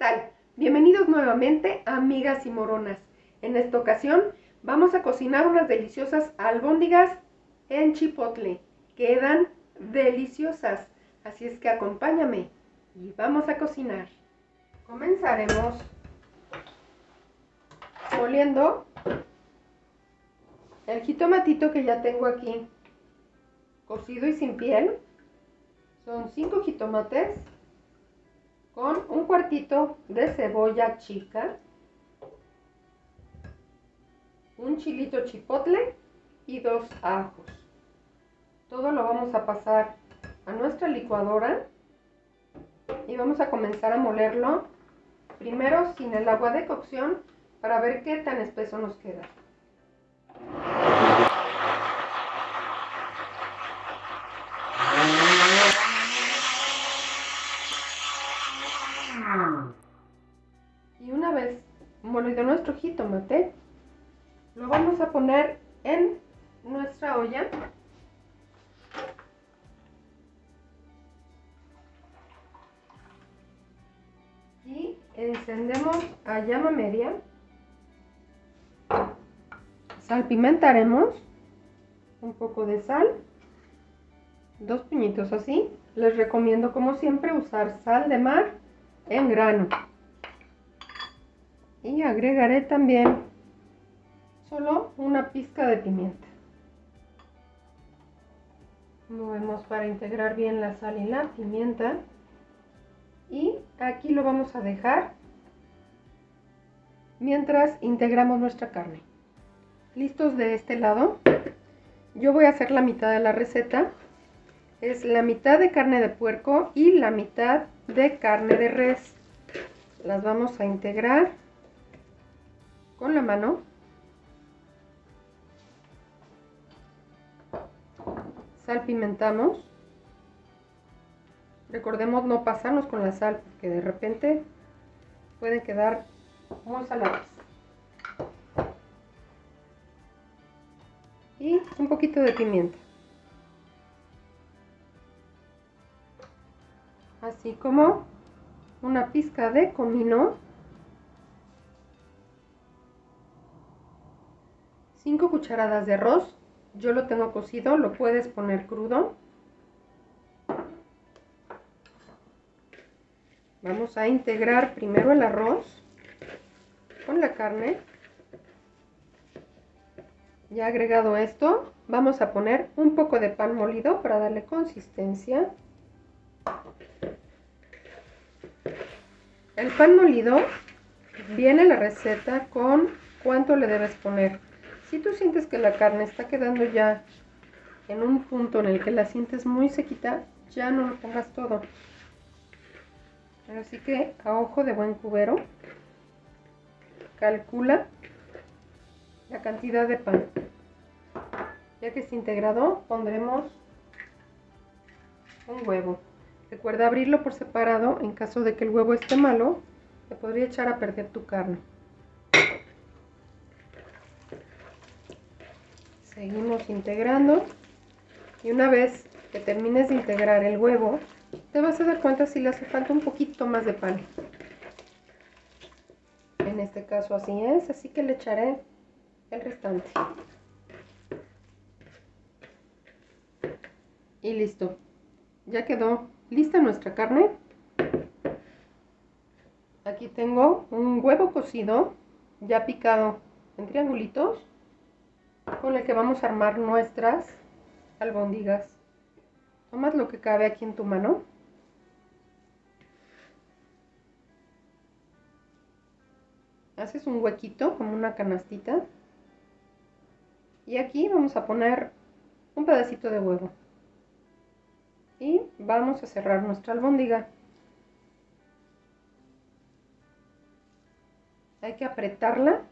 tal? Bienvenidos nuevamente, amigas y moronas. En esta ocasión vamos a cocinar unas deliciosas albóndigas en chipotle. Quedan deliciosas, así es que acompáñame y vamos a cocinar. Comenzaremos moliendo el jitomatito que ya tengo aquí cocido y sin piel. Son 5 jitomates con un cuartito de cebolla chica, un chilito chipotle y 2 ajos. Todo lo vamos a pasar a nuestra licuadora y vamos a comenzar a molerlo primero sin el agua de cocción para ver qué tan espeso nos queda. Y una vez molido nuestro jitomate, lo vamos a poner en nuestra olla y encendemos a llama media. Salpimentaremos un poco de sal, 2 puñitos así. Les recomiendo, como siempre, usar sal de mar en grano. Y agregaré también solo una pizca de pimienta. Movemos para integrar bien la sal y la pimienta. Y aquí lo vamos a dejar mientras integramos nuestra carne. Listos de este lado. Yo voy a hacer la mitad de la receta. Es la mitad de carne de puerco y la mitad de carne de res. Las vamos a integrar con la mano. Salpimentamos. Recordemos no pasarnos con la sal porque de repente pueden quedar muy saladas. Y un poquito de pimienta. Así como una pizca de comino. 5 cucharadas de arroz. Yo lo tengo cocido, lo puedes poner crudo. Vamos a integrar primero el arroz con la carne. Ya agregado esto, vamos a poner un poco de pan molido para darle consistencia. El pan molido viene la receta con cuánto le debes poner. Si tú sientes que la carne está quedando ya en un punto en el que la sientes muy sequita, ya no lo pongas todo. Así que a ojo de buen cubero, calcula la cantidad de pan. Ya que esté integrado, pondremos un huevo. Recuerda abrirlo por separado. En caso de que el huevo esté malo, te podría echar a perder tu carne. Seguimos integrando. Y una vez que termines de integrar el huevo, te vas a dar cuenta si le hace falta un poquito más de pan. En este caso así es, así que le echaré el restante. Y listo. Ya quedó lista nuestra carne. Aquí tengo un huevo cocido, ya picado en triangulitos, con el que vamos a armar nuestras albóndigas. Tomas lo que cabe aquí en tu mano. Haces un huequito como una canastita. Y aquí vamos a poner un pedacito de huevo. Y vamos a cerrar nuestra albóndiga. Hay que apretarla,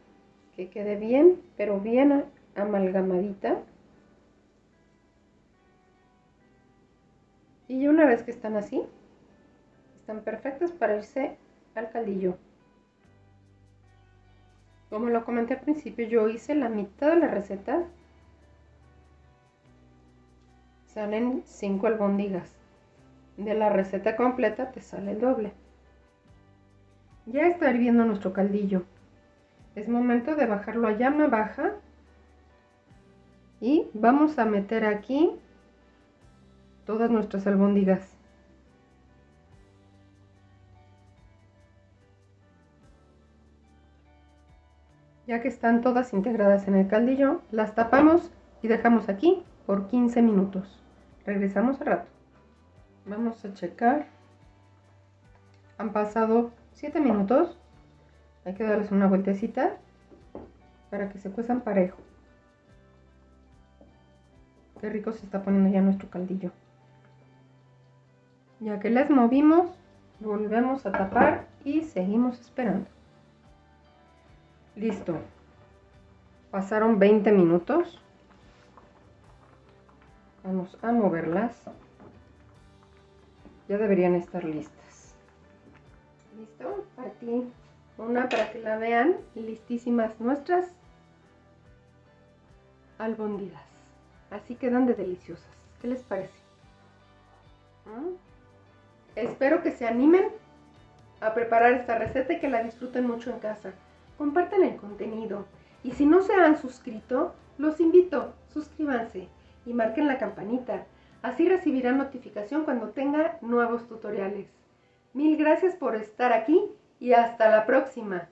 que quede bien, pero bien amalgamadita. Y una vez que están así, están perfectas para irse al caldillo. Como lo comenté al principio, yo hice la mitad de la receta. Salen 5 albóndigas. De la receta completa te sale el doble. Ya está hirviendo nuestro caldillo. Es momento de bajarlo a llama baja. Y vamos a meter aquí todas nuestras albóndigas. Ya que están todas integradas en el caldillo, las tapamos y dejamos aquí por 15 minutos. Regresamos al rato. Vamos a checar. Han pasado 7 minutos. Hay que darles una vueltecita para que se cuezan parejo. Qué rico se está poniendo ya nuestro caldillo. Ya que las movimos, volvemos a tapar y seguimos esperando. Listo. Pasaron 20 minutos. Vamos a moverlas. Ya deberían estar listas. ¿Listo? Aquí una para que la vean. Listísimas nuestras albóndigas. Así quedan de deliciosas. ¿Qué les parece? Espero que se animen a preparar esta receta y que la disfruten mucho en casa. Compartan el contenido. Y si no se han suscrito, los invito, suscríbanse y marquen la campanita. Así recibirán notificación cuando tenga nuevos tutoriales. Mil gracias por estar aquí y hasta la próxima.